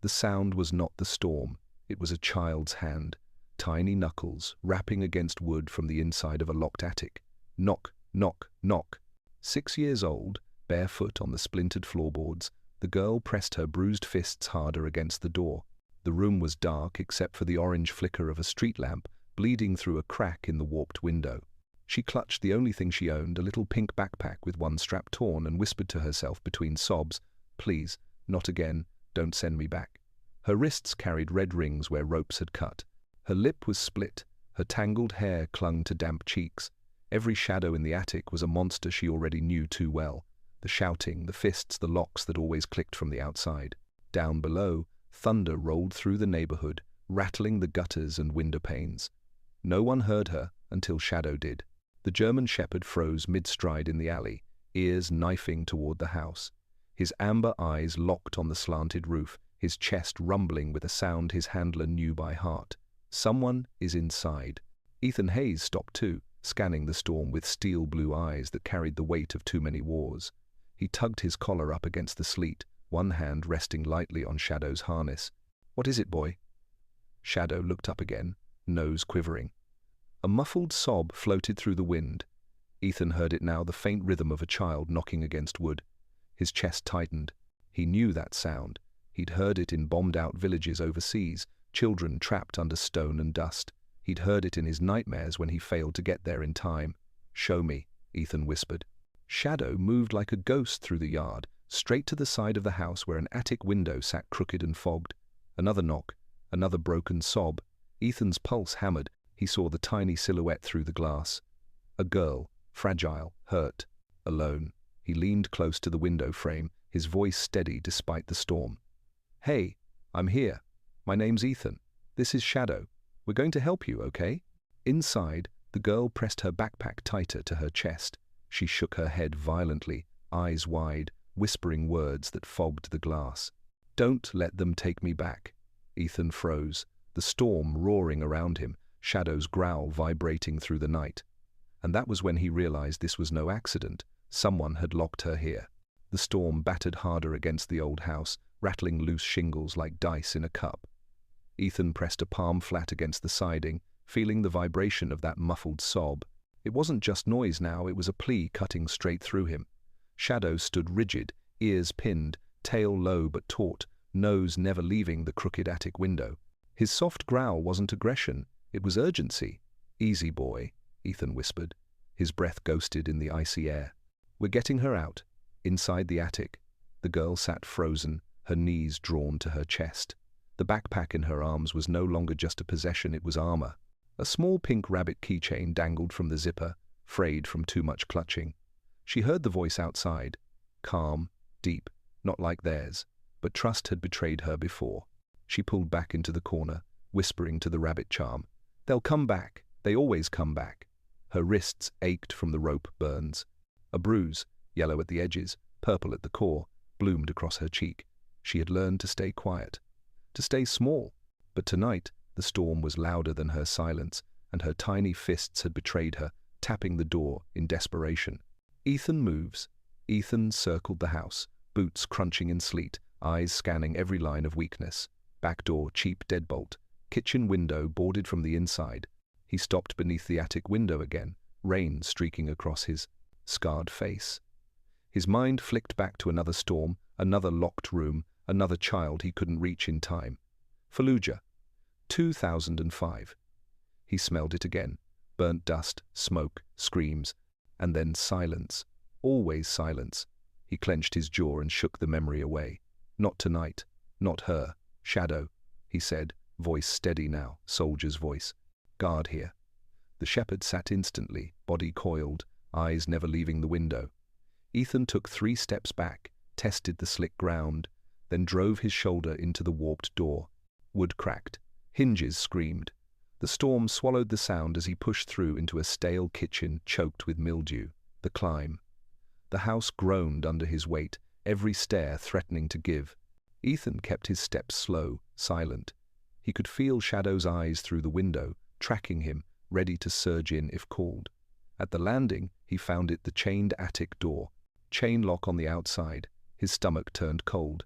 The sound was not the storm. It was a child's hand, tiny knuckles rapping against wood from the inside of a locked attic. Knock, knock, knock. 6 years old, barefoot on the splintered floorboards, the girl pressed her bruised fists harder against the door. The room was dark except for the orange flicker of a street lamp bleeding through a crack in the warped window. She clutched the only thing she owned, a little pink backpack with one strap torn, and whispered to herself between sobs, "Please, not again, don't send me back." Her wrists carried red rings where ropes had cut. Her lip was split, her tangled hair clung to damp cheeks. Every shadow in the attic was a monster she already knew too well. The shouting, the fists, the locks that always clicked from the outside. Down below, thunder rolled through the neighborhood, rattling the gutters and window panes. No one heard her until Shadow did. The German shepherd froze mid-stride in the alley, ears knifing toward the house. His amber eyes locked on the slanted roof, his chest rumbling with a sound his handler knew by heart. Someone is inside. Ethan Hayes stopped too, scanning the storm with steel blue eyes that carried the weight of too many wars. He tugged his collar up against the sleet, one hand resting lightly on Shadow's harness. "What is it, boy?" Shadow looked up again, nose quivering. A muffled sob floated through the wind. Ethan heard it now, the faint rhythm of a child knocking against wood. His chest tightened. He knew that sound. He'd heard it in bombed-out villages overseas, children trapped under stone and dust. He'd heard it in his nightmares when he failed to get there in time. "Show me," Ethan whispered. Shadow moved like a ghost through the yard, straight to the side of the house where an attic window sat crooked and fogged. Another knock, another broken sob. Ethan's pulse hammered. He saw the tiny silhouette through the glass. A girl, fragile, hurt, alone. He leaned close to the window frame, his voice steady despite the storm. "Hey, I'm here. My name's Ethan. This is Shadow. We're going to help you, okay?" Inside, the girl pressed her backpack tighter to her chest. She shook her head violently, eyes wide, whispering words that fogged the glass. "Don't let them take me back." Ethan froze, the storm roaring around him, Shadow's growl vibrating through the night. And that was when he realized this was no accident. Someone had locked her here. The storm battered harder against the old house, rattling loose shingles like dice in a cup. Ethan pressed a palm flat against the siding, feeling the vibration of that muffled sob. It wasn't just noise now, it was a plea cutting straight through him. Shadow stood rigid, ears pinned, tail low but taut, nose never leaving the crooked attic window. His soft growl wasn't aggression, it was urgency. "Easy, boy," Ethan whispered. His breath ghosted in the icy air. "We're getting her out." Inside the attic, the girl sat frozen, her knees drawn to her chest. The backpack in her arms was no longer just a possession, it was armor. A small pink rabbit keychain dangled from the zipper, frayed from too much clutching. She heard the voice outside, calm, deep, not like theirs, but trust had betrayed her before. She pulled back into the corner, whispering to the rabbit charm, "They'll come back, they always come back." Her wrists ached from the rope burns. A bruise, yellow at the edges, purple at the core, bloomed across her cheek. She had learned to stay quiet, to stay small, but tonight the storm was louder than her silence, and her tiny fists had betrayed her, tapping the door in desperation. Ethan moves. Ethan circled the house, boots crunching in sleet, eyes scanning every line of weakness. Back door, cheap deadbolt. Kitchen window boarded from the inside. He stopped beneath the attic window again, rain streaking across his scarred face. His mind flicked back to another storm, another locked room, another child he couldn't reach in time. Fallujah, 2005. He smelled it again. Burnt dust, smoke, screams, and then silence. Always silence. He clenched his jaw and shook the memory away. "Not tonight. Not her. Shadow," he said, voice steady now, soldier's voice. "Guard here." The shepherd sat instantly, body coiled, eyes never leaving the window. Ethan took 3 steps back, tested the slick ground, then drove his shoulder into the warped door. Wood cracked. Hinges screamed. The storm swallowed the sound as he pushed through into a stale kitchen choked with mildew. The climb. The house groaned under his weight, every stair threatening to give. Ethan kept his steps slow, silent. He could feel Shadow's eyes through the window, tracking him, ready to surge in if called. At the landing, he found it the chained attic door. Chain lock on the outside. His stomach turned cold.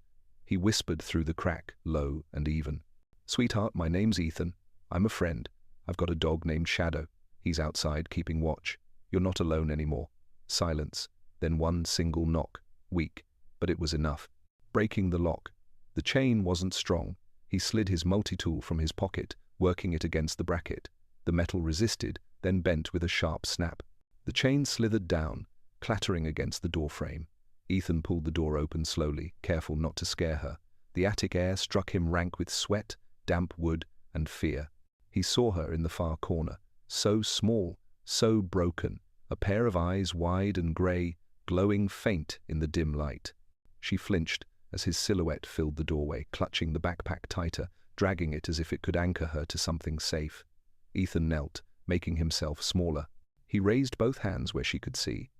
He whispered through the crack, low and even. "Sweetheart, my name's Ethan. I'm a friend. I've got a dog named Shadow. He's outside keeping watch. You're not alone anymore." Silence, then one single knock, weak, but it was enough. Breaking the lock. The chain wasn't strong. He slid his multi-tool from his pocket, working it against the bracket. The metal resisted, then bent with a sharp snap. The chain slithered down, clattering against the doorframe. Ethan pulled the door open slowly, careful not to scare her. The attic air struck him rank with sweat, damp wood, and fear. He saw her in the far corner, so small, so broken, a pair of eyes wide and grey, glowing faint in the dim light. She flinched as his silhouette filled the doorway, clutching the backpack tighter, dragging it as if it could anchor her to something safe. Ethan knelt, making himself smaller. He raised both hands where she could see.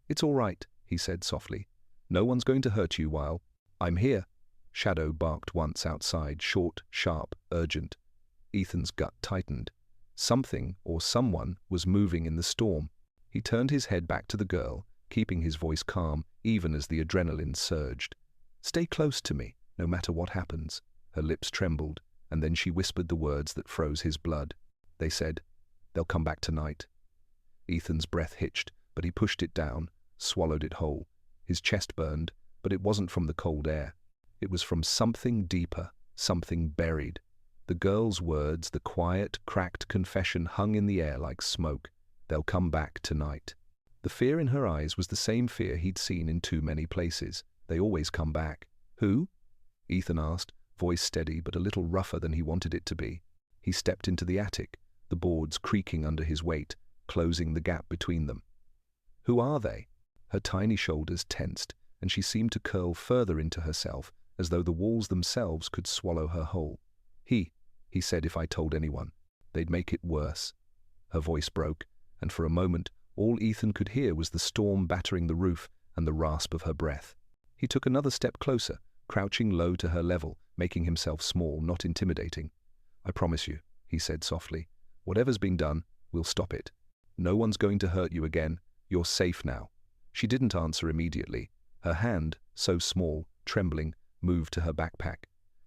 "It's all right," he said softly. "No one's going to hurt you while I'm here." Shadow barked once outside, short, sharp, urgent. Ethan's gut tightened. Something or someone was moving in the storm. He turned his head back to the girl, keeping his voice calm even as the adrenaline surged. "Stay close to me, no matter what happens." Her lips trembled, and then she whispered the words that froze his blood. They said, "They'll come back tonight." Ethan's breath hitched, but he pushed it down, swallowed it whole. His chest burned, but it wasn't from the cold air. It was from something deeper, something buried. The girl's words, the quiet, cracked confession hung in the air like smoke. "They'll come back tonight." The fear in her eyes was the same fear he'd seen in too many places. "They always come back." "Who?" Ethan asked, voice steady but a little rougher than he wanted it to be. He stepped into the attic, the boards creaking under his weight, closing the gap between them. "Who are they?" Her tiny shoulders tensed, and she seemed to curl further into herself, as though the walls themselves could swallow her whole. He said if I told anyone, they'd make it worse." Her voice broke, and for a moment, all Ethan could hear was the storm battering the roof and the rasp of her breath. He took another step closer, crouching low to her level, making himself small, not intimidating. "I promise you," he said softly, "whatever's being done, we'll stop it. No one's going to hurt you again. You're safe now." She didn't answer immediately. Her hand, so small, trembling, moved to her backpack.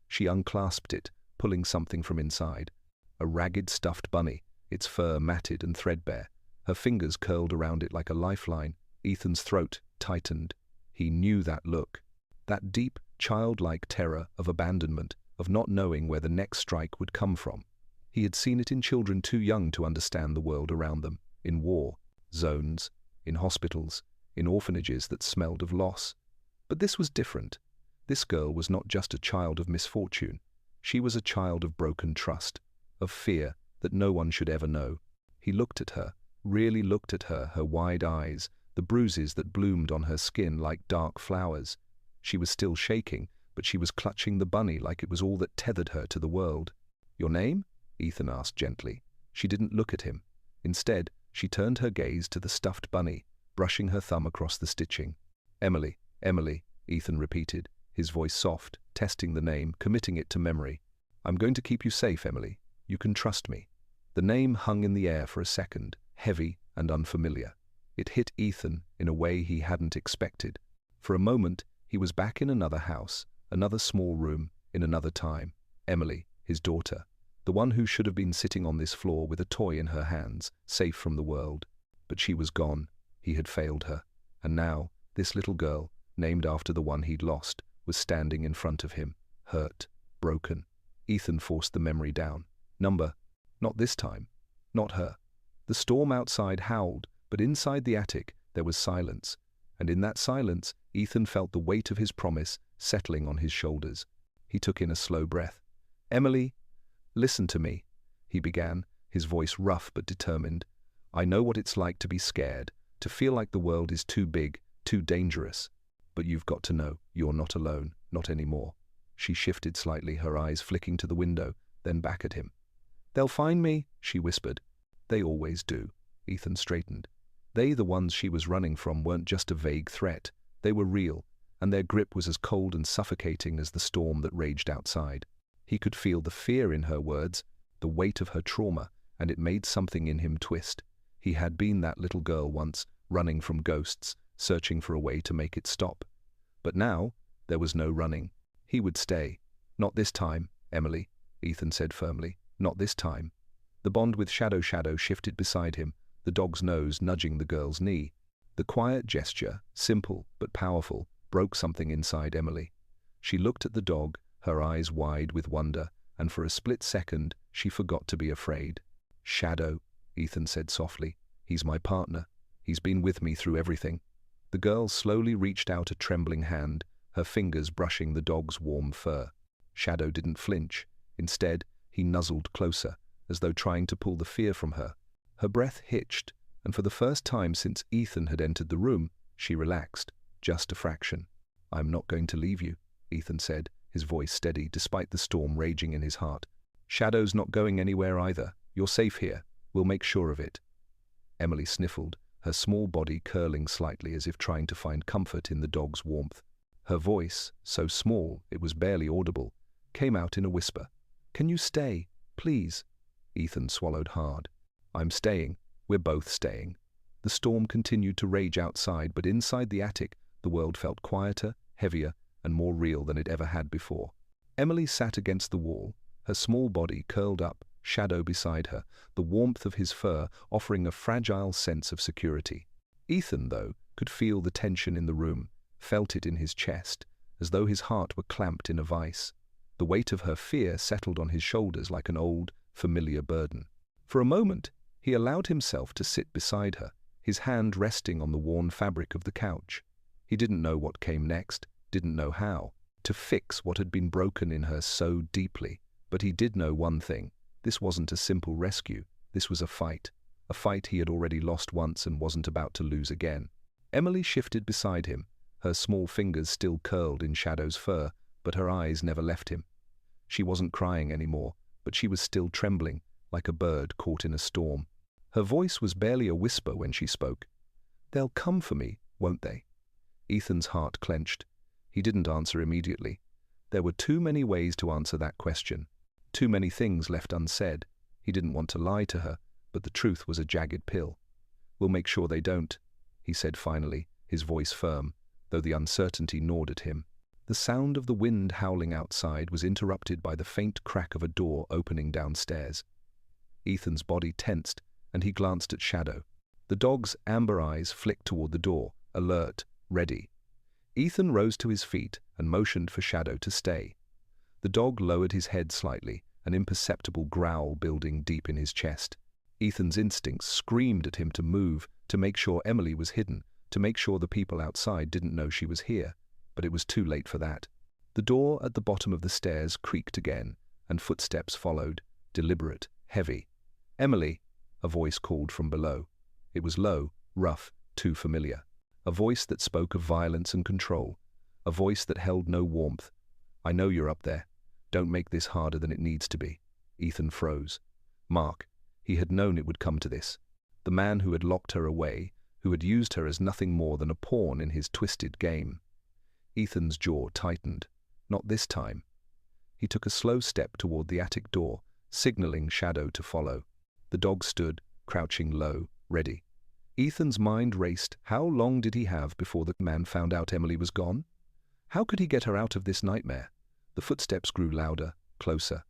She unclasped it, pulling something from inside. A ragged stuffed bunny, its fur matted and threadbare. Her fingers curled around it like a lifeline. Ethan's throat tightened. He knew that look. That deep, childlike terror of abandonment, of not knowing where the next strike would come from. He had seen it in children too young to understand the world around them, in war zones, in hospitals, in orphanages that smelled of loss. But this was different. This girl was not just a child of misfortune. She was a child of broken trust, of fear that no one should ever know. He looked at her, really looked at her, her wide eyes, the bruises that bloomed on her skin like dark flowers. She was still shaking, but she was clutching the bunny like it was all that tethered her to the world. "Your name?" Ethan asked gently. She didn't look at him. Instead, she turned her gaze to the stuffed bunny, brushing her thumb across the stitching. "Emily, Emily," Ethan repeated, his voice soft, testing the name, committing it to memory. "I'm going to keep you safe, Emily. You can trust me." The name hung in the air for a second, heavy and unfamiliar. It hit Ethan in a way he hadn't expected. For a moment, he was back in another house, another small room, in another time. Emily, his daughter, the one who should have been sitting on this floor with a toy in her hands, safe from the world. But she was gone. He had failed her. And now, this little girl, named after the one he'd lost, was standing in front of him, hurt, broken. Ethan forced the memory down. Not this time. Not her. The storm outside howled, but inside the attic there was silence. And in that silence, Ethan felt the weight of his promise settling on his shoulders. He took in a slow breath. "Emily, listen to me," he began, his voice rough but determined. "I know what it's like to be scared, to feel like the world is too big, too dangerous. But you've got to know, you're not alone, not anymore." She shifted slightly, her eyes flicking to the window, then back at him. "They'll find me," she whispered. "They always do." Ethan straightened. They, the ones she was running from, weren't just a vague threat. They were real, and their grip was as cold and suffocating as the storm that raged outside. He could feel the fear in her words, the weight of her trauma, and it made something in him twist. He had been that little girl once, running from ghosts, searching for a way to make it stop. But now, there was no running. He would stay. Not this time, Emily, Ethan said firmly. Not this time. The bond with Shadow shifted beside him, the dog's nose nudging the girl's knee. The quiet gesture, simple but powerful, broke something inside Emily. She looked at the dog, her eyes wide with wonder, and for a split second, she forgot to be afraid. Shadow, Ethan said softly. He's my partner. He's been with me through everything. The girl slowly reached out a trembling hand, her fingers brushing the dog's warm fur. Shadow didn't flinch. Instead, he nuzzled closer, as though trying to pull the fear from her. Her breath hitched, and for the first time since Ethan had entered the room, she relaxed, just a fraction. "I'm not going to leave you," Ethan said, his voice steady despite the storm raging in his heart. "Shadow's not going anywhere either. You're safe here. We'll make sure of it." Emily sniffled, her small body curling slightly as if trying to find comfort in the dog's warmth. Her voice, so small it was barely audible, came out in a whisper. "Can you stay, please?" Ethan swallowed hard. "I'm staying. We're both staying." The storm continued to rage outside, but inside the attic, the world felt quieter, heavier, and more real than it ever had before. Emily sat against the wall, her small body curled up, Shadow beside her, the warmth of his fur offering a fragile sense of security. Ethan, though, could feel the tension in the room, felt it in his chest, as though his heart were clamped in a vice. The weight of her fear settled on his shoulders like an old, familiar burden. For a moment, he allowed himself to sit beside her, his hand resting on the worn fabric of the couch. He didn't know what came next, didn't know how to fix what had been broken in her so deeply, but he did know one thing. This wasn't a simple rescue. This was a fight he had already lost once and wasn't about to lose again. Emily shifted beside him, her small fingers still curled in Shadow's fur, but her eyes never left him. She wasn't crying anymore, but she was still trembling, like a bird caught in a storm. Her voice was barely a whisper when she spoke. "They'll come for me, won't they?" Ethan's heart clenched. He didn't answer immediately. There were too many ways to answer that question. Too many things left unsaid. He didn't want to lie to her, but the truth was a jagged pill. "We'll make sure they don't," he said finally, his voice firm, though the uncertainty gnawed at him. The sound of the wind howling outside was interrupted by the faint crack of a door opening downstairs. Ethan's body tensed, and he glanced at Shadow. The dog's amber eyes flicked toward the door, alert, ready. Ethan rose to his feet and motioned for Shadow to stay. The dog lowered his head slightly, an imperceptible growl building deep in his chest. Ethan's instincts screamed at him to move, to make sure Emily was hidden, to make sure the people outside didn't know she was here, but it was too late for that. The door at the bottom of the stairs creaked again, and footsteps followed, deliberate, heavy. "Emily," a voice called from below. It was low, rough, too familiar. A voice that spoke of violence and control. A voice that held no warmth. "I know you're up there. Don't make this harder than it needs to be." Ethan froze. Mark. He had known it would come to this. The man who had locked her away, who had used her as nothing more than a pawn in his twisted game. Ethan's jaw tightened. Not this time. He took a slow step toward the attic door, signaling Shadow to follow. The dog stood, crouching low, ready. Ethan's mind raced. How long did he have before the man found out Emily was gone? How could he get her out of this nightmare? The footsteps grew louder, closer.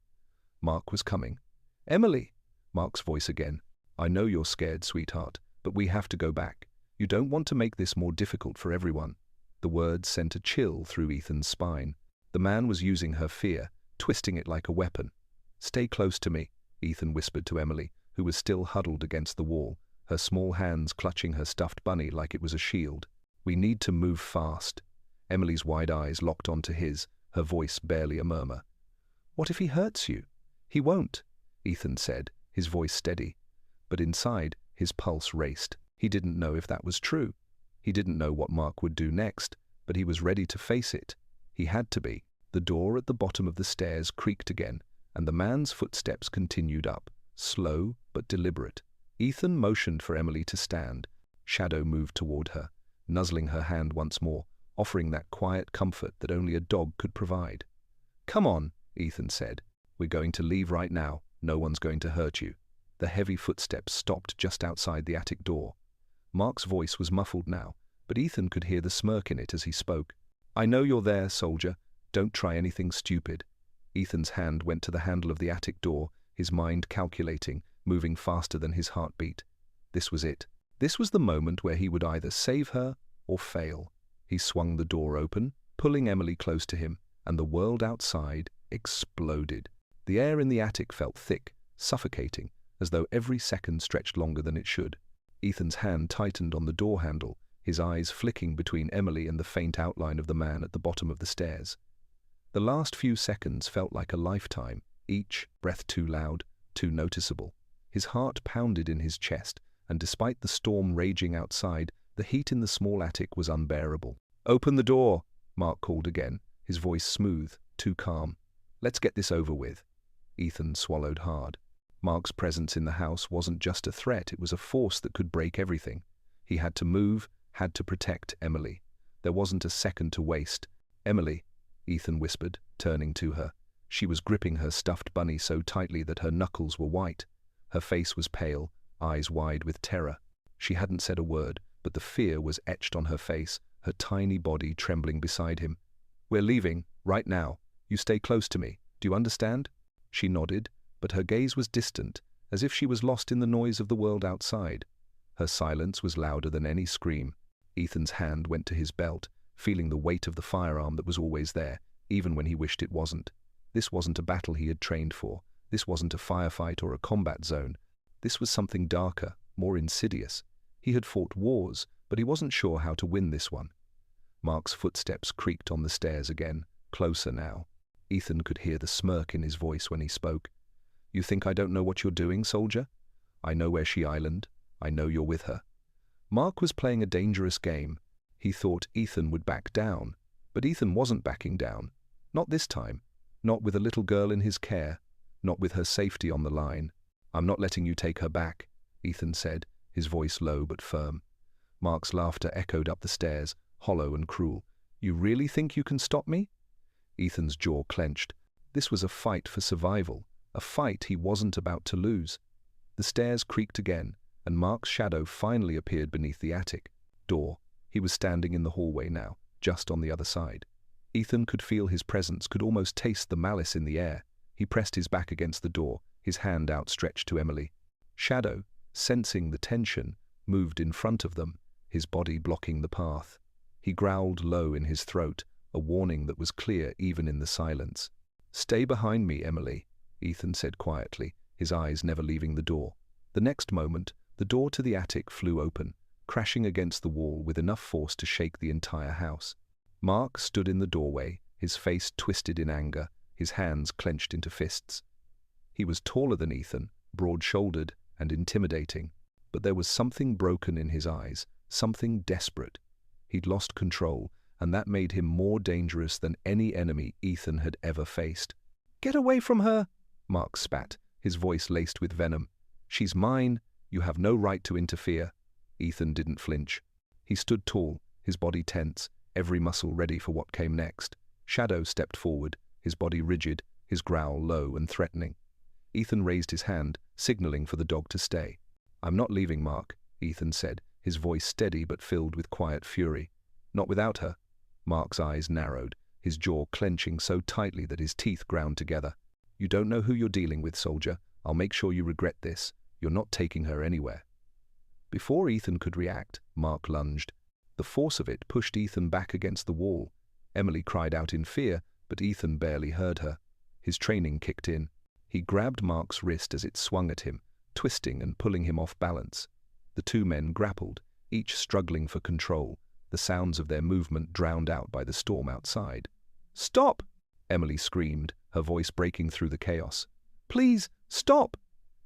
Mark was coming. "Emily!" Mark's voice again. "I know you're scared, sweetheart, but we have to go back. You don't want to make this more difficult for everyone." The words sent a chill through Ethan's spine. The man was using her fear, twisting it like a weapon. "Stay close to me," Ethan whispered to Emily, who was still huddled against the wall, her small hands clutching her stuffed bunny like it was a shield. "We need to move fast." Emily's wide eyes locked onto his, her voice barely a murmur. "What if he hurts you?" "He won't," Ethan said, his voice steady. But inside, his pulse raced. He didn't know if that was true. He didn't know what Mark would do next, but he was ready to face it. He had to be. The door at the bottom of the stairs creaked again, and the man's footsteps continued up, slow but deliberate. Ethan motioned for Emily to stand. Shadow moved toward her, nuzzling her hand once more, offering that quiet comfort that only a dog could provide. "Come on," Ethan said. "We're going to leave right now. No one's going to hurt you." The heavy footsteps stopped just outside the attic door. Mark's voice was muffled now, but Ethan could hear the smirk in it as he spoke. "I know you're there, soldier. Don't try anything stupid. Ethan's hand went to the handle of the attic door, his mind calculating, moving faster than his heartbeat. This was it. This was the moment where he would either save her or fail. He swung the door open, pulling Emily close to him, and the world outside exploded. The air in the attic felt thick, suffocating, as though every second stretched longer than it should. Ethan's hand tightened on the door handle, his eyes flicking between Emily and the faint outline of the man at the bottom of the stairs. The last few seconds felt like a lifetime, each breath too loud, too noticeable. His heart pounded in his chest, and despite the storm raging outside, the heat in the small attic was unbearable. "Open the door," Mark called again, his voice smooth, too calm. "Let's get this over with." Ethan swallowed hard. Mark's presence in the house wasn't just a threat, it was a force that could break everything. He had to move, had to protect Emily. There wasn't a second to waste. "Emily," Ethan whispered, turning to her. She was gripping her stuffed bunny so tightly that her knuckles were white. Her face was pale, eyes wide with terror. She hadn't said a word, but the fear was etched on her face, her tiny body trembling beside him. "We're leaving, right now. You stay close to me. Do you understand?" She nodded, but her gaze was distant, as if she was lost in the noise of the world outside. Her silence was louder than any scream. Ethan's hand went to his belt, feeling the weight of the firearm that was always there, even when he wished it wasn't. This wasn't a battle he had trained for. This wasn't a firefight or a combat zone. This was something darker, more insidious. He had fought wars, but he wasn't sure how to win this one. Mark's footsteps creaked on the stairs again, closer now. Ethan could hear the smirk in his voice when he spoke. "You think I don't know what you're doing, soldier? I know where she island. I know you're with her." Mark was playing a dangerous game. He thought Ethan would back down, but Ethan wasn't backing down. Not this time. Not with a little girl in his care. Not with her safety on the line. "I'm not letting you take her back," Ethan said, his voice low but firm. Mark's laughter echoed up the stairs, hollow and cruel. "You really think you can stop me?" Ethan's jaw clenched. This was a fight for survival, a fight he wasn't about to lose. The stairs creaked again, and Mark's shadow finally appeared beneath the attic door. He was standing in the hallway now, just on the other side. Ethan could feel his presence, could almost taste the malice in the air. He pressed his back against the door, his hand outstretched to Emily. Shadow, sensing the tension, moved in front of them, his body blocking the path. He growled low in his throat, a warning that was clear even in the silence. "Stay behind me, Emily," Ethan said quietly, his eyes never leaving the door. The next moment, the door to the attic flew open, crashing against the wall with enough force to shake the entire house. Mark stood in the doorway, his face twisted in anger, his hands clenched into fists. He was taller than Ethan, broad-shouldered and intimidating, but there was something broken in his eyes, something desperate. He'd lost control, and that made him more dangerous than any enemy Ethan had ever faced. "Get away from her!" Mark spat, his voice laced with venom. "She's mine. You have no right to interfere." Ethan didn't flinch. He stood tall, his body tense, every muscle ready for what came next. Shadow stepped forward, his body rigid, his growl low and threatening. Ethan raised his hand, signaling for the dog to stay. "I'm not leaving, Mark," Ethan said, his voice steady but filled with quiet fury. "Not without her." Mark's eyes narrowed, his jaw clenching so tightly that his teeth ground together. "You don't know who you're dealing with, soldier. I'll make sure you regret this. You're not taking her anywhere." Before Ethan could react, Mark lunged. The force of it pushed Ethan back against the wall. Emily cried out in fear, but Ethan barely heard her. His training kicked in. He grabbed Mark's wrist as it swung at him, twisting and pulling him off balance. The two men grappled, each struggling for control, the sounds of their movement drowned out by the storm outside. "Stop!" Emily screamed, her voice breaking through the chaos. "Please, stop!"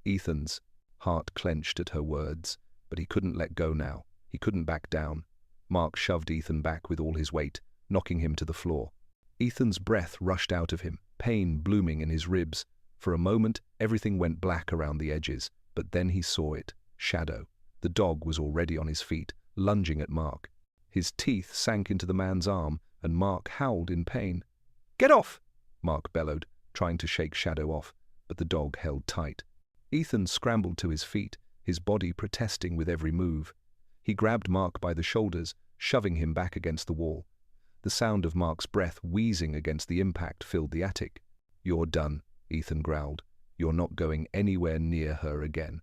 Ethan's heart clenched at her words, but he couldn't let go now. He couldn't back down. Mark shoved Ethan back with all his weight, knocking him to the floor. Ethan's breath rushed out of him, pain blooming in his ribs. For a moment, everything went black around the edges, but then he saw it. Shadow. The dog was already on his feet, lunging at Mark. His teeth sank into the man's arm, and Mark howled in pain. "Get off!" Mark bellowed, trying to shake Shadow off, but the dog held tight. Ethan scrambled to his feet, his body protesting with every move. He grabbed Mark by the shoulders, shoving him back against the wall. The sound of Mark's breath wheezing against the impact filled the attic. "You're done," Ethan growled. "You're not going anywhere near her again."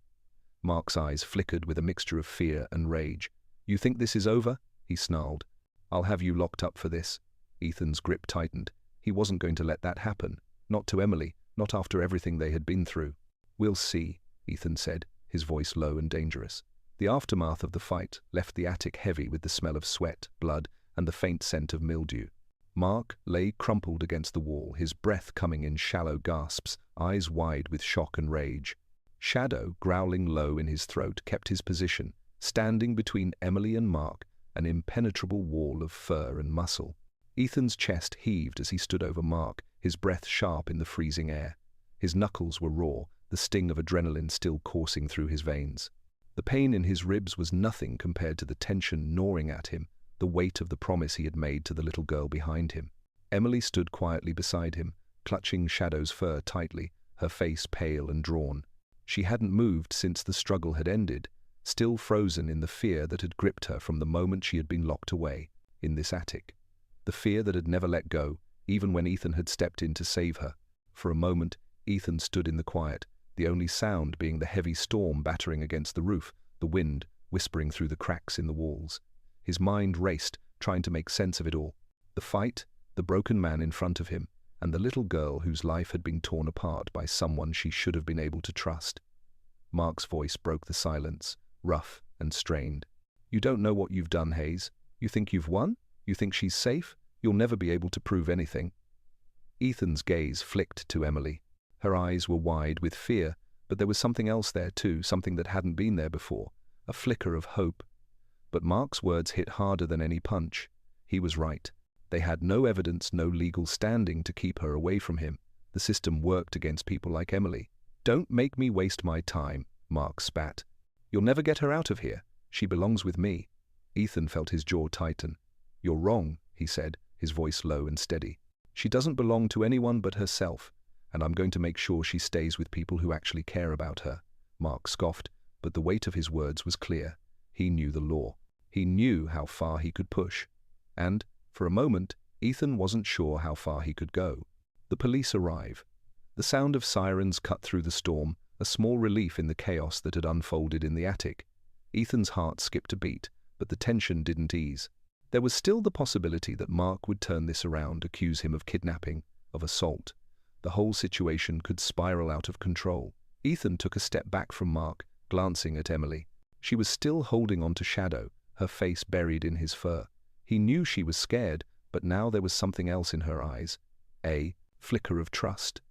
Mark's eyes flickered with a mixture of fear and rage. "You think this is over?" he snarled. "I'll have you locked up for this." Ethan's grip tightened. He wasn't going to let that happen. Not to Emily, not after everything they had been through. "We'll see," Ethan said, his voice low and dangerous. The aftermath of the fight left the attic heavy with the smell of sweat, blood, and the faint scent of mildew. Mark lay crumpled against the wall, his breath coming in shallow gasps, eyes wide with shock and rage. Shadow, growling low in his throat, kept his position, standing between Emily and Mark, an impenetrable wall of fur and muscle. Ethan's chest heaved as he stood over Mark, his breath sharp in the freezing air. His knuckles were raw, the sting of adrenaline still coursing through his veins. The pain in his ribs was nothing compared to the tension gnawing at him, the weight of the promise he had made to the little girl behind him. Emily stood quietly beside him, clutching Shadow's fur tightly, her face pale and drawn. She hadn't moved since the struggle had ended, still frozen in the fear that had gripped her from the moment she had been locked away, in this attic. The fear that had never let go, even when Ethan had stepped in to save her. For a moment, Ethan stood in the quiet, the only sound being the heavy storm battering against the roof, the wind whispering through the cracks in the walls. His mind raced, trying to make sense of it all. The fight, the broken man in front of him, and the little girl whose life had been torn apart by someone she should have been able to trust. Mark's voice broke the silence, rough and strained. "You don't know what you've done, Hayes. You think you've won? You think she's safe? You'll never be able to prove anything." Ethan's gaze flicked to Emily. Her eyes were wide with fear, but there was something else there too, something that hadn't been there before, a flicker of hope. But Mark's words hit harder than any punch. He was right. They had no evidence, no legal standing to keep her away from him. The system worked against people like Emily. "Don't make me waste my time," Mark spat. "You'll never get her out of here. She belongs with me." Ethan felt his jaw tighten. "You're wrong," he said, his voice low and steady. "She doesn't belong to anyone but herself, and I'm going to make sure she stays with people who actually care about her." Mark scoffed, but the weight of his words was clear. He knew the law. He knew how far he could push. And, for a moment, Ethan wasn't sure how far he could go. The police arrive. The sound of sirens cut through the storm, a small relief in the chaos that had unfolded in the attic. Ethan's heart skipped a beat, but the tension didn't ease. There was still the possibility that Mark would turn this around, accuse him of kidnapping, of assault. The whole situation could spiral out of control. Ethan took a step back from Mark, glancing at Emily. She was still holding on to Shadow, her face buried in his fur. He knew she was scared, but now there was something else in her eyes. A flicker of trust.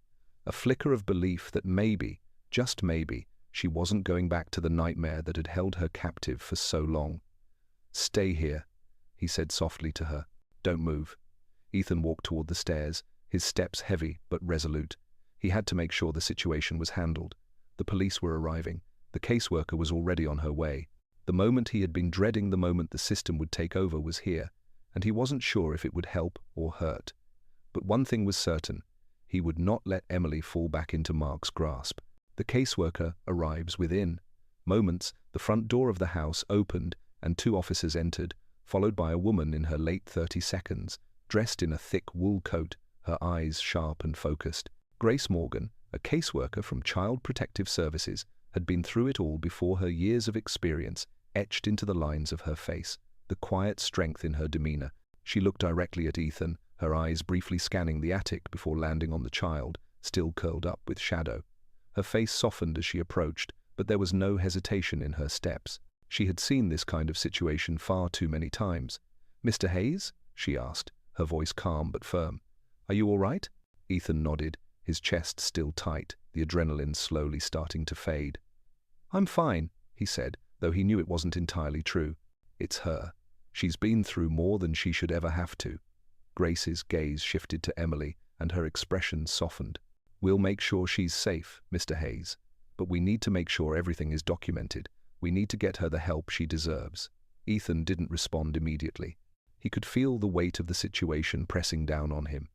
A flicker of belief that maybe, just maybe, she wasn't going back to the nightmare that had held her captive for so long. "Stay here," he said softly to her. "Don't move." Ethan walked toward the stairs, his steps heavy but resolute. He had to make sure the situation was handled. The police were arriving. The caseworker was already on her way. The moment he had been dreading, the moment the system would take over, was here, and he wasn't sure if it would help or hurt. But one thing was certain. He would not let Emily fall back into Mark's grasp. The caseworker arrives within. Moments, the front door of the house opened and 2 officers entered, followed by a woman in her late 30s, dressed in a thick wool coat, her eyes sharp and focused. Grace Morgan, a caseworker from Child Protective Services, had been through it all before, her years of experience etched into the lines of her face, the quiet strength in her demeanor. She looked directly at Ethan, her eyes briefly scanning the attic before landing on the child, still curled up with Shadow. Her face softened as she approached, but there was no hesitation in her steps. She had seen this kind of situation far too many times. "Mr. Hayes?" she asked, her voice calm but firm. "Are you all right?" Ethan nodded, his chest still tight, the adrenaline slowly starting to fade. "I'm fine," he said, though he knew it wasn't entirely true. "It's her. She's been through more than she should ever have to." Grace's gaze shifted to Emily, and her expression softened. "We'll make sure she's safe, Mr. Hayes. But we need to make sure everything is documented. We need to get her the help she deserves." Ethan didn't respond immediately. He could feel the weight of the situation pressing down on him.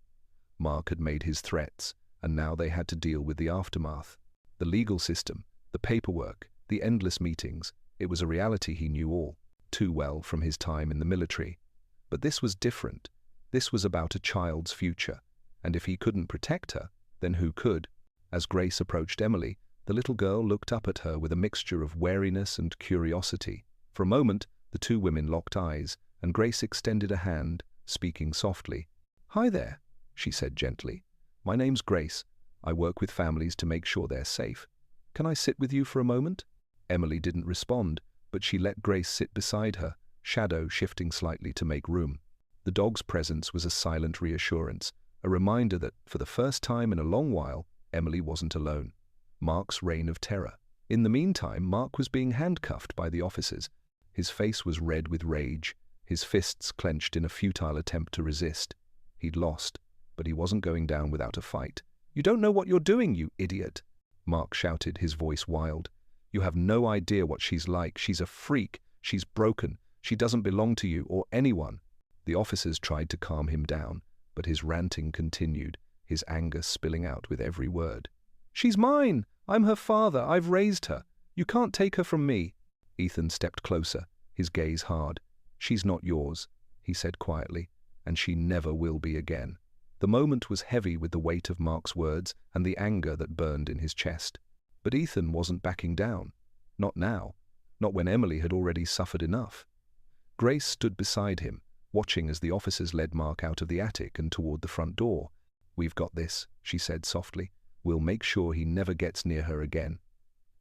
Mark had made his threats, and now they had to deal with the aftermath. The legal system, the paperwork, the endless meetings. It was a reality he knew all too well from his time in the military. But this was different. This was about a child's future, and if he couldn't protect her, then who could? As Grace approached Emily, the little girl looked up at her with a mixture of wariness and curiosity. For a moment, the two women locked eyes, and Grace extended a hand, speaking softly. "Hi there," she said gently. "My name's Grace. I work with families to make sure they're safe. Can I sit with you for a moment?" Emily didn't respond, but she let Grace sit beside her, Shadow shifting slightly to make room. The dog's presence was a silent reassurance, a reminder that, for the first time in a long while, Emily wasn't alone. Mark's reign of terror. In the meantime, Mark was being handcuffed by the officers. His face was red with rage, his fists clenched in a futile attempt to resist. He'd lost, but he wasn't going down without a fight. "You don't know what you're doing, you idiot!" Mark shouted, his voice wild. "You have no idea what she's like. She's a freak. She's broken. She doesn't belong to you or anyone." The officers tried to calm him down, but his ranting continued, his anger spilling out with every word. "She's mine! I'm her father. I've raised her. You can't take her from me." Ethan stepped closer, his gaze hard. "She's not yours," he said quietly, "and she never will be again." The moment was heavy with the weight of Mark's words and the anger that burned in his chest. But Ethan wasn't backing down. Not now. Not when Emily had already suffered enough. Grace stood beside him, watching as the officers led Mark out of the attic and toward the front door. "We've got this," she said softly. "We'll make sure he never gets near her again."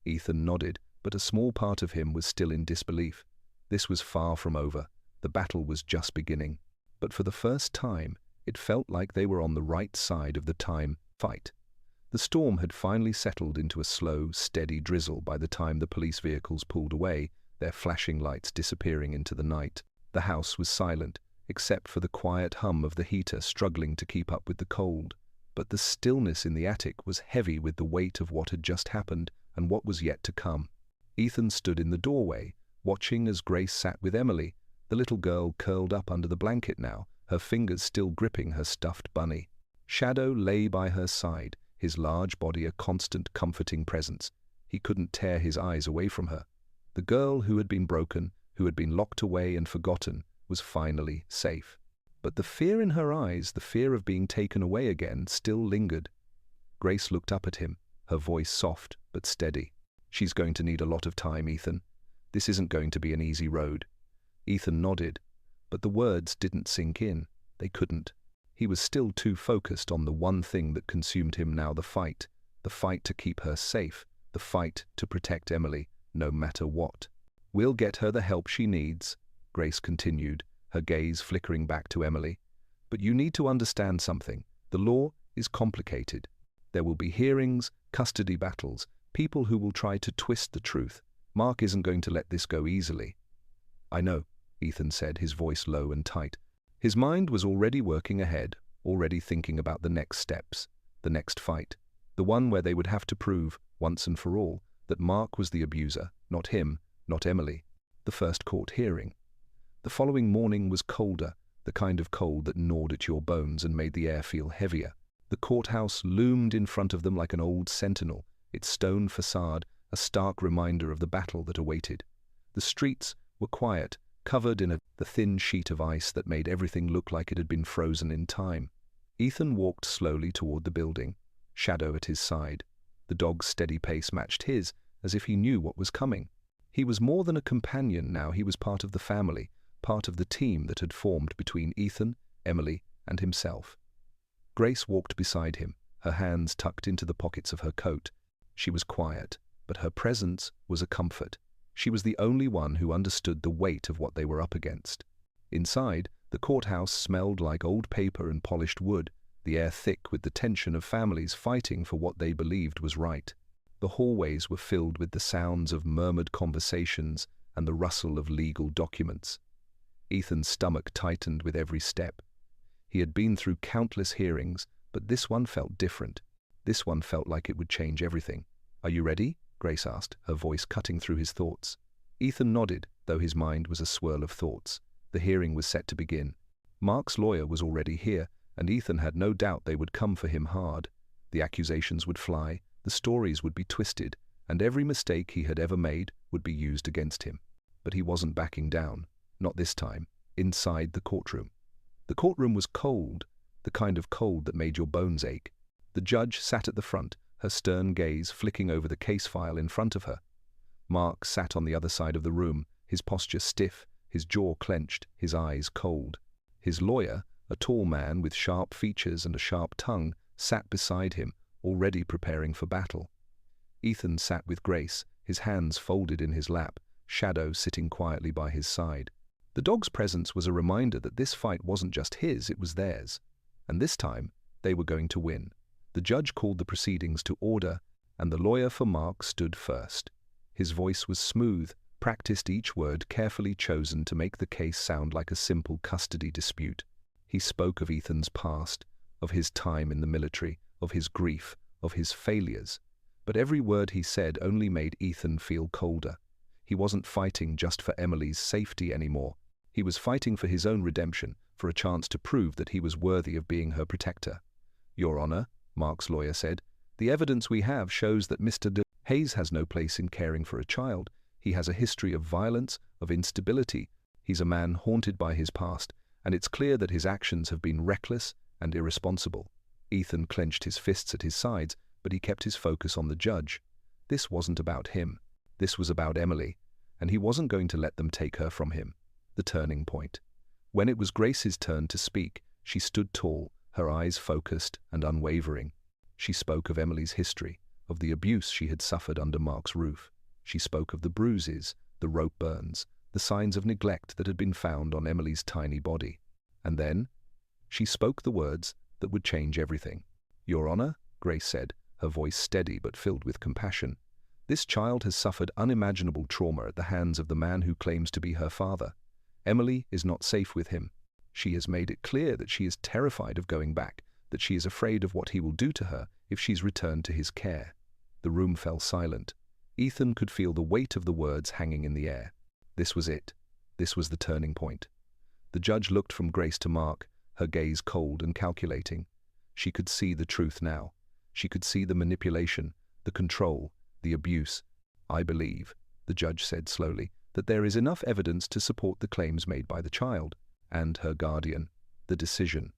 Ethan nodded, but a small part of him was still in disbelief. This was far from over. The battle was just beginning. But for the first time, it felt like they were on the right side of the time fight. The storm had finally settled into a slow, steady drizzle by the time the police vehicles pulled away, their flashing lights disappearing into the night. The house was silent, except for the quiet hum of the heater struggling to keep up with the cold. But the stillness in the attic was heavy with the weight of what had just happened and what was yet to come. Ethan stood in the doorway, watching as Grace sat with Emily, the little girl curled up under the blanket now, her fingers still gripping her stuffed bunny. Shadow lay by her side, his large body a constant comforting presence. He couldn't tear his eyes away from her. The girl who had been broken, who had been locked away and forgotten, was finally safe. But the fear in her eyes, the fear of being taken away again, still lingered. Grace looked up at him, her voice soft but steady. "She's going to need a lot of time, Ethan. This isn't going to be an easy road." Ethan nodded, but the words didn't sink in. They couldn't. He was still too focused on the one thing that consumed him now, the fight to keep her safe, the fight to protect Emily, no matter what. "We'll get her the help she needs," Grace continued, her gaze flickering back to Emily. "But you need to understand something. The law is complicated. There will be hearings, custody battles, people who will try to twist the truth. Mark isn't going to let this go easily." "I know," Ethan said, his voice low and tight. His mind was already working ahead, already thinking about the next steps, the next fight, the one where they would have to prove, once and for all, that Mark was the abuser, not him, not Emily. The first court hearing. The following morning was colder, the kind of cold that gnawed at your bones and made the air feel heavier. The courthouse loomed in front of them like an old sentinel, its stone facade a stark reminder of the battle that awaited. The streets were quiet, covered in the thin sheet of ice that made everything look like it had been frozen in time. Ethan walked slowly toward the building, Shadow at his side. The dog's steady pace matched his, as if he knew what was coming. He was more than a companion now, he was part of the family, part of the team that had formed between Ethan, Emily, and himself. Grace walked beside him, her hands tucked into the pockets of her coat. She was quiet, but her presence was a comfort. She was the only one who understood the weight of what they were up against. Inside, the courthouse smelled like old paper and polished wood, the air thick with the tension of families fighting for what they believed was right. The hallways were filled with the sounds of murmured conversations and the rustle of legal documents. Ethan's stomach tightened with every step. He had been through countless hearings, but this one felt different. This one felt like it would change everything. "Are you ready?" Grace asked, her voice cutting through his thoughts. Ethan nodded, though his mind was a swirl of thoughts. The hearing was set to begin. Mark's lawyer was already here, and Ethan had no doubt they would come for him hard. The accusations would fly, the stories would be twisted, and every mistake he had ever made would be used against him. But he wasn't backing down. Not this time. Inside the courtroom. The courtroom was cold, the kind of cold that made your bones ache. The judge sat at the front, her stern gaze flicking over the case file in front of her. Mark sat on the other side of the room, his posture stiff, his jaw clenched, his eyes cold. His lawyer, a tall man with sharp features and a sharp tongue, sat beside him, already preparing for battle. Ethan sat with Grace, his hands folded in his lap, Shadow sitting quietly by his side. The dog's presence was a reminder that this fight wasn't just his, it was theirs. And this time, they were going to win. The judge called the proceedings to order, and the lawyer for Mark stood first. His voice was smooth, practiced each word carefully chosen to make the case sound like a simple custody dispute. He spoke of Ethan's past, of his time in the military, of his grief, of his failures. But every word he said only made Ethan feel colder. He wasn't fighting just for Emily's safety anymore. He was fighting for his own redemption, for a chance to prove that he was worthy of being her protector. "Your Honor," Mark's lawyer said, "the evidence we have shows that Mr. Hayes has no place in caring for a child. He has a history of violence, of instability. He's a man haunted by his past, and it's clear that his actions have been reckless and irresponsible." Ethan clenched his fists at his sides, but he kept his focus on the judge. This wasn't about him. This was about Emily, and he wasn't going to let them take her from him. The turning point. When it was Grace's turn to speak, she stood tall, her eyes focused and unwavering. She spoke of Emily's history, of the abuse she had suffered under Mark's roof. She spoke of the bruises, the rope burns, the signs of neglect that had been found on Emily's tiny body. And then, she spoke the words that would change everything. "Your Honor," Grace said, her voice steady but filled with compassion, "this child has suffered unimaginable trauma at the hands of the man who claims to be her father. Emily is not safe with him. She has made it clear that she is terrified of going back, that she is afraid of what he will do to her if she's returned to his care." The room fell silent. Ethan could feel the weight of the words hanging in the air. This was it. This was the turning point. The judge looked from Grace to Mark, her gaze cold and calculating. She could see the truth now. She could see the manipulation, the control, the abuse. "I believe," the judge said slowly, "that there is enough evidence to support the claims made by the child and her guardian." The decision.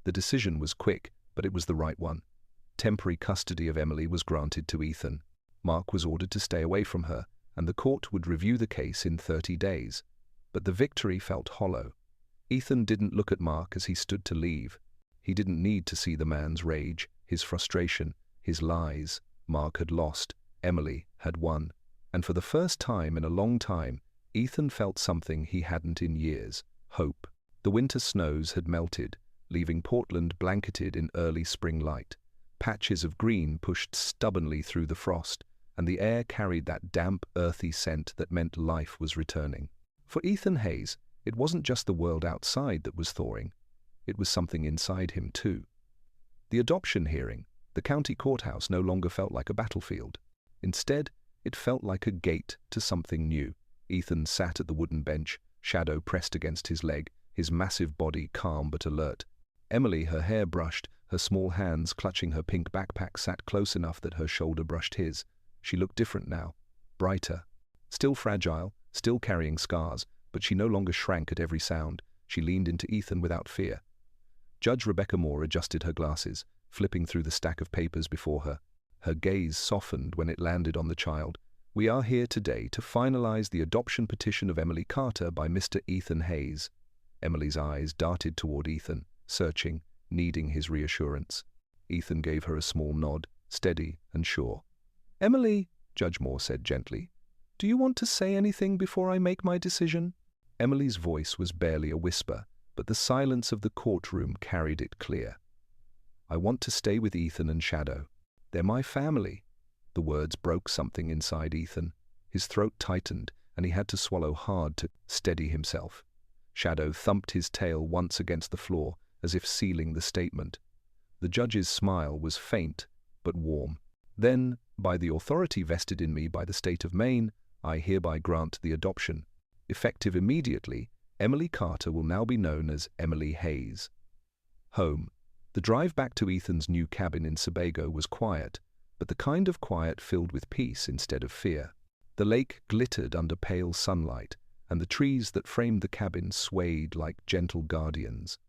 The decision was quick, but it was the right one. Temporary custody of Emily was granted to Ethan. Mark was ordered to stay away from her, and the court would review the case in 30 days. But the victory felt hollow. Ethan didn't look at Mark as he stood to leave. He didn't need to see the man's rage, his frustration, his lies. Mark had lost. Emily had won. And for the first time in a long time, Ethan felt something he hadn't in years: hope. The winter snows had melted, leaving Portland blanketed in early spring light. Patches of green pushed stubbornly through the frost, and the air carried that damp, earthy scent that meant life was returning. For Ethan Hayes, it wasn't just the world outside that was thawing. It was something inside him, too. The adoption hearing, the county courthouse, no longer felt like a battlefield. Instead, it felt like a gate to something new. Ethan sat at the wooden bench, Shadow pressed against his leg, his massive body calm but alert. Emily, her hair brushed, her small hands clutching her pink backpack, sat close enough that her shoulder brushed his. She looked different now, brighter. Still fragile, still carrying scars, but she no longer shrank at every sound. She leaned into Ethan without fear. Judge Rebecca Moore adjusted her glasses, flipping through the stack of papers before her. Her gaze softened when it landed on the child. "We are here today to finalize the adoption petition of Emily Carter by Mr. Ethan Hayes." Emily's eyes darted toward Ethan, searching, needing his reassurance. Ethan gave her a small nod, steady and sure. "Emily," Judge Moore said gently, "do you want to say anything before I make my decision?" Emily's voice was barely a whisper, but the silence of the courtroom carried it clear. "I want to stay with Ethan and Shadow. They're my family." The words broke something inside Ethan. His throat tightened, and he had to swallow hard to steady himself. Shadow thumped his tail once against the floor, as if sealing the statement. The judge's smile was faint, but warm. "Then, by the authority vested in me by the state of Maine, I hereby grant the adoption. Effective immediately, Emily Carter will now be known as Emily Hayes." Home. The drive back to Ethan's new cabin in Sebago was quiet, but the kind of quiet filled with peace instead of fear. The lake glittered under pale sunlight, and the trees that framed the cabin swayed like gentle guardians.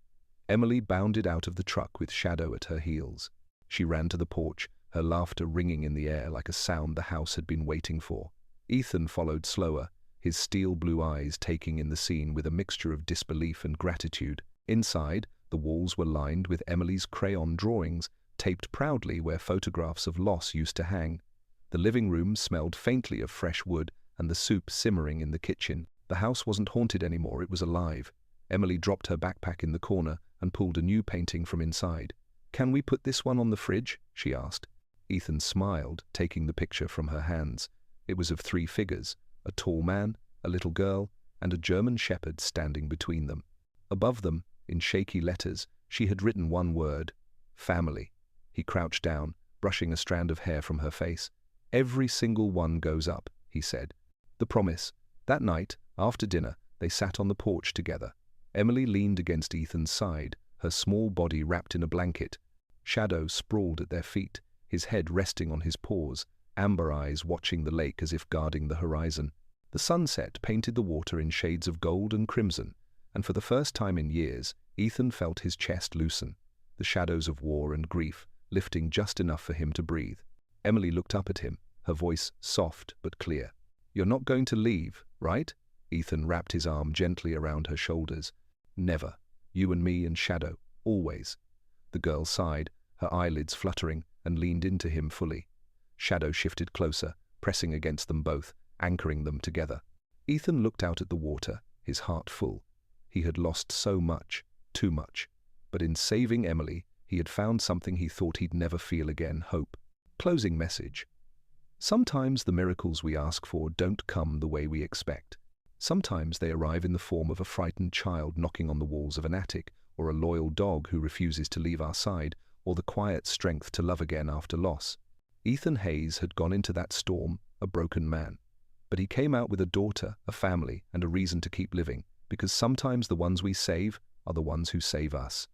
Emily bounded out of the truck with Shadow at her heels. She ran to the porch, her laughter ringing in the air like a sound the house had been waiting for. Ethan followed slower, his steel blue eyes taking in the scene with a mixture of disbelief and gratitude. Inside, the walls were lined with Emily's crayon drawings, taped proudly where photographs of loss used to hang. The living room smelled faintly of fresh wood and the soup simmering in the kitchen. The house wasn't haunted anymore, it was alive. Emily dropped her backpack in the corner and pulled a new painting from inside. "Can we put this one on the fridge?" she asked. Ethan smiled, taking the picture from her hands. It was of 3 figures, a tall man, a little girl, and a German shepherd standing between them. Above them, in shaky letters, she had written one word: family. He crouched down, brushing a strand of hair from her face. "Every single one goes up," he said. The promise. That night, after dinner, they sat on the porch together. Emily leaned against Ethan's side, her small body wrapped in a blanket. Shadow sprawled at their feet, his head resting on his paws, amber eyes watching the lake as if guarding the horizon. The sunset painted the water in shades of gold and crimson, and for the first time in years, Ethan felt his chest loosen, the shadows of war and grief lifting just enough for him to breathe. Emily looked up at him, her voice soft but clear. "You're not going to leave, right?" Ethan wrapped his arm gently around her shoulders. "Never. You and me and Shadow, always." The girl sighed, her eyelids fluttering, and leaned into him fully. Shadow shifted closer, pressing against them both, anchoring them together. Ethan looked out at the water, his heart full. He had lost so much, too much. But in saving Emily, he had found something he thought he'd never feel again: hope. Closing message. Sometimes the miracles we ask for don't come the way we expect. Sometimes they arrive in the form of a frightened child knocking on the walls of an attic, or a loyal dog who refuses to leave our side, or the quiet strength to love again after loss. Ethan Hayes had gone into that storm, a broken man. But he came out with a daughter, a family, and a reason to keep living, because sometimes the ones we save are the ones who save us.